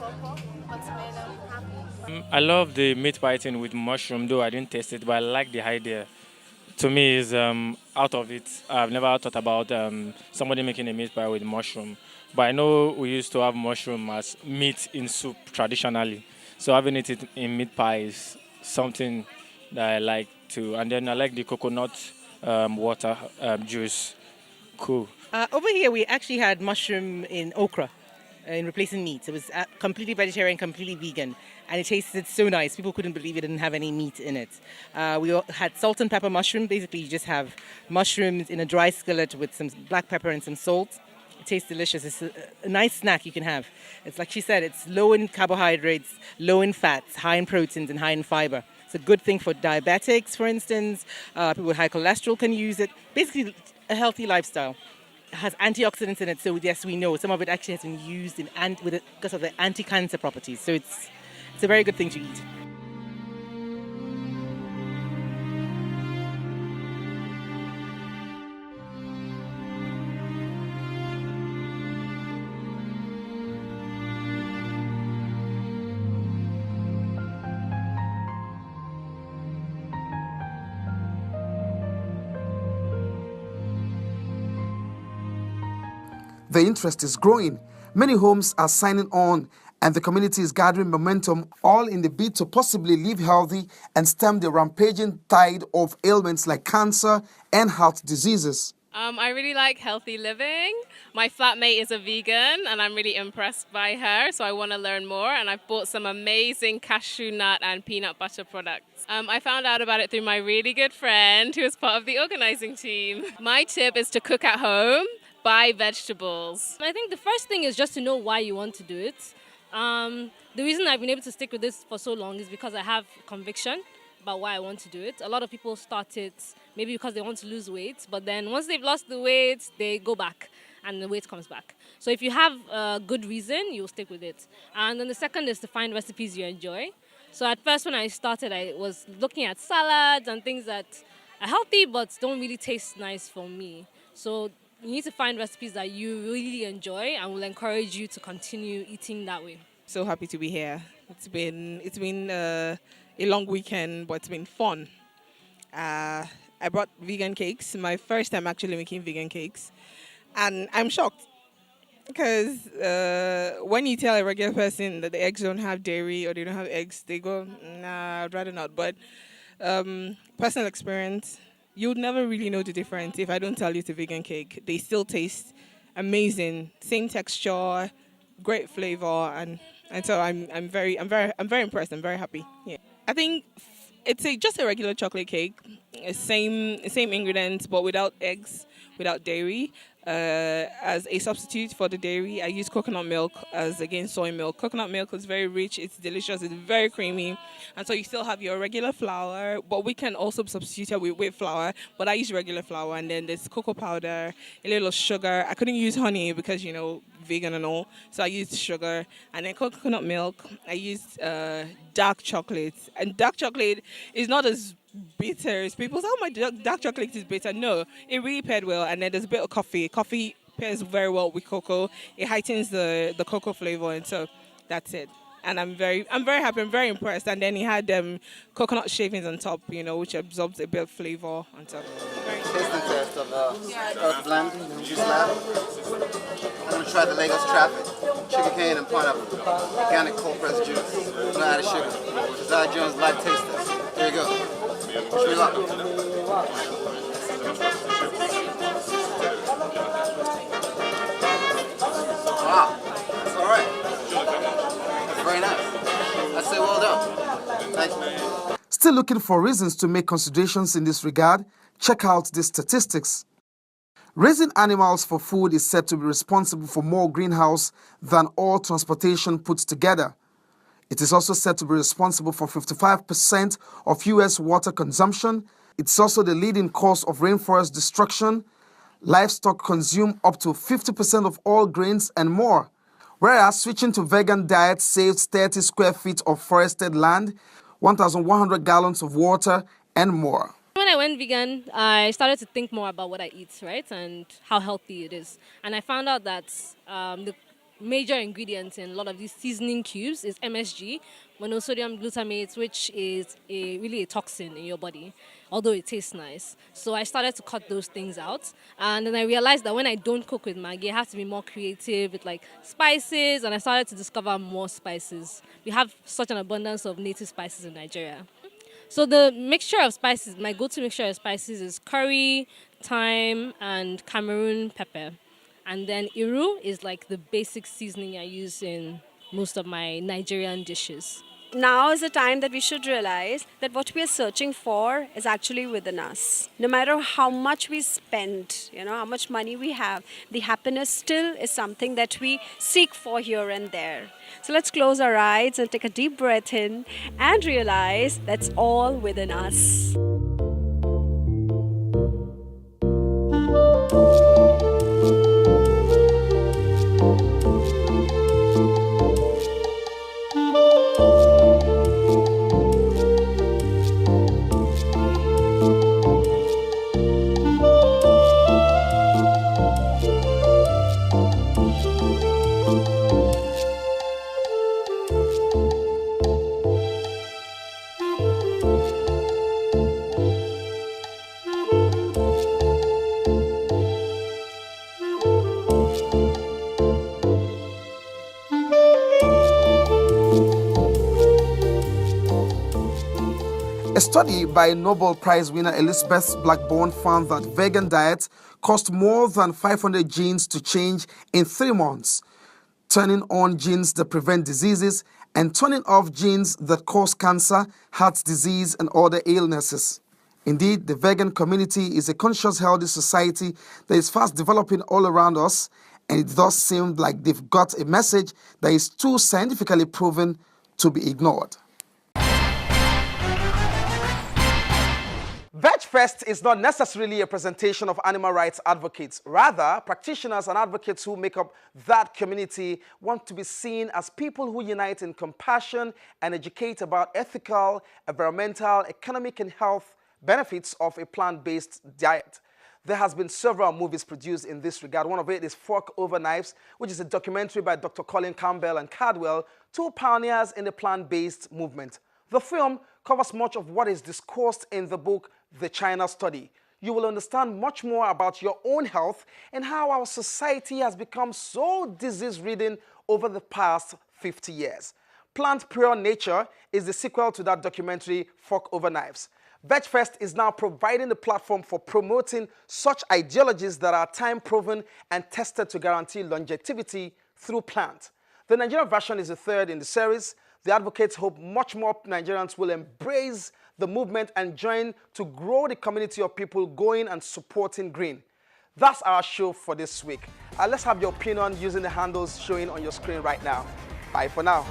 What's made them happy? I love the meat pie thing with mushroom, though I didn't taste it, but I like the idea. To me, is out of it. I've never thought about somebody making a meat pie with mushroom, but I know we used to have mushroom as meat in soup traditionally. So having it in meat pie is something that I like too. And then I like the coconut water juice. Cool. Over here, we actually had mushroom in okra in replacing meat. It was completely vegetarian, completely vegan, and it tasted so nice. People couldn't believe it didn't have any meat in it. Had salt and pepper mushroom. Basically, you just have mushrooms in a dry skillet with some black pepper and some salt. It tastes delicious. It's a nice snack you can have. It's like she said, it's low in carbohydrates, low in fats, high in proteins, and high in fiber. It's a good thing for diabetics, for instance. People with high cholesterol can use it. Basically, a healthy lifestyle. It has antioxidants in it, so yes, we know some of it actually has been used because of the anti-cancer properties. So it's a very good thing to eat. The interest is growing. Many homes are signing on, and the community is gathering momentum, all in the bid to possibly live healthy and stem the rampaging tide of ailments like cancer and heart diseases. I really like healthy living. My flatmate is a vegan and I'm really impressed by her, so I want to learn more. And I've bought some amazing cashew nut and peanut butter products. I found out about it through my really good friend who is part of the organizing team. My tip is to cook at home, buy vegetables. I think the first thing is just to know why you want to do it. The reason I've been able to stick with this for so long is because I have conviction about why I want to do it. A lot of people start it maybe because they want to lose weight, but then once they've lost the weight, they go back and the weight comes back. So if you have a good reason, you'll stick with it. And then the second is to find recipes you enjoy. So at first when I started, I was looking at salads and things that are healthy but don't really taste nice for me. So you need to find recipes that you really enjoy and will encourage you to continue eating that way. So happy to be here. It's been a long weekend, but it's been fun. I brought vegan cakes. My first time actually making vegan cakes, and I'm shocked because when you tell a regular person that the eggs don't have dairy or they don't have eggs, they go, "Nah, I'd rather not." But personal experience, you would never really know the difference if I don't tell you it's a vegan cake. They still taste amazing, same texture, great flavor, and so I'm very impressed. I'm very happy. Yeah, I think it's just a regular chocolate cake, same ingredients but without eggs, without dairy. As a substitute for the dairy, I use coconut milk as against soy milk. Coconut milk is very rich, it's delicious, it's very creamy, and so you still have your regular flour, but we can also substitute it with wheat flour. But I use regular flour, and then there's cocoa powder, a little sugar. I couldn't use honey because vegan and all, so I used sugar, and then coconut milk. I used dark chocolate, and dark chocolate is not as bitter as people say. Oh, my dark chocolate is bitter. No, it really paired well, and then there's a bit of coffee. Coffee pairs very well with cocoa. It heightens the cocoa flavor, and so that's it. And I'm very happy. I'm very impressed. And then he had coconut shavings on top, which absorbs a bit of flavor on top. Tasting test of Earth Blend, Juice Lab. I'm going to try the Lagos Traffic, sugar cane and pineapple, organic cold pressed juice, no added sugar. Josiah Jones live taste test. There you go. Wish me luck. Wow, that's all right. That's very nice. I say well done. Thank you. Still looking for reasons to make considerations in this regard? Check out the statistics. Raising animals for food is said to be responsible for more greenhouse than all transportation put together. It is also said to be responsible for 55% of U.S. water consumption. It's also the leading cause of rainforest destruction. Livestock consume up to 50% of all grains and more. Whereas switching to vegan diet saves 30 square feet of forested land, 1,100 gallons of water, and more. When I went vegan, I started to think more about what I eat, right, and how healthy it is. And I found out that major ingredient in a lot of these seasoning cubes is MSG, monosodium glutamate, which is really a toxin in your body, although it tastes nice. So I started to cut those things out. And then I realized that when I don't cook with Maggi, I have to be more creative with like spices, and I started to discover more spices. We have such an abundance of native spices in Nigeria. So the mixture of spices, my go-to mixture of spices is curry, thyme, and Cameroon pepper. And then iru is like the basic seasoning I use in most of my Nigerian dishes. Now is the time that we should realize that what we are searching for is actually within us. No matter how much we spend, how much money we have, the happiness still is something that we seek for here and there. So let's close our eyes and take a deep breath in and realize that's all within us. A study by Nobel Prize winner Elizabeth Blackburn found that vegan diets cost more than 500 genes to change in 3 months, turning on genes that prevent diseases and turning off genes that cause cancer, heart disease, and other illnesses. Indeed, the vegan community is a conscious, healthy society that is fast developing all around us, and it does seem like they've got a message that is too scientifically proven to be ignored. VegFest is not necessarily a presentation of animal rights advocates. Rather, practitioners and advocates who make up that community want to be seen as people who unite in compassion and educate about ethical, environmental, economic, and health benefits of a plant-based diet. There has been several movies produced in this regard. One of it is Fork Over Knives, which is a documentary by Dr. Colin Campbell and Cardwell, 2 pioneers in the plant-based movement. The film covers much of what is discussed in the book The China Study. You will understand much more about your own health and how our society has become so disease-ridden over the past 50 years. Plant Pure Nature is the sequel to that documentary, Fork Over Knives. VegFest is now providing the platform for promoting such ideologies that are time-proven and tested to guarantee longevity through plant. The Nigerian version is the 3rd in the series. The advocates hope much more Nigerians will embrace the movement and join to grow the community of people going and supporting green. That's our show for this week. Let's have your opinion using the handles showing on your screen right now. Bye for now.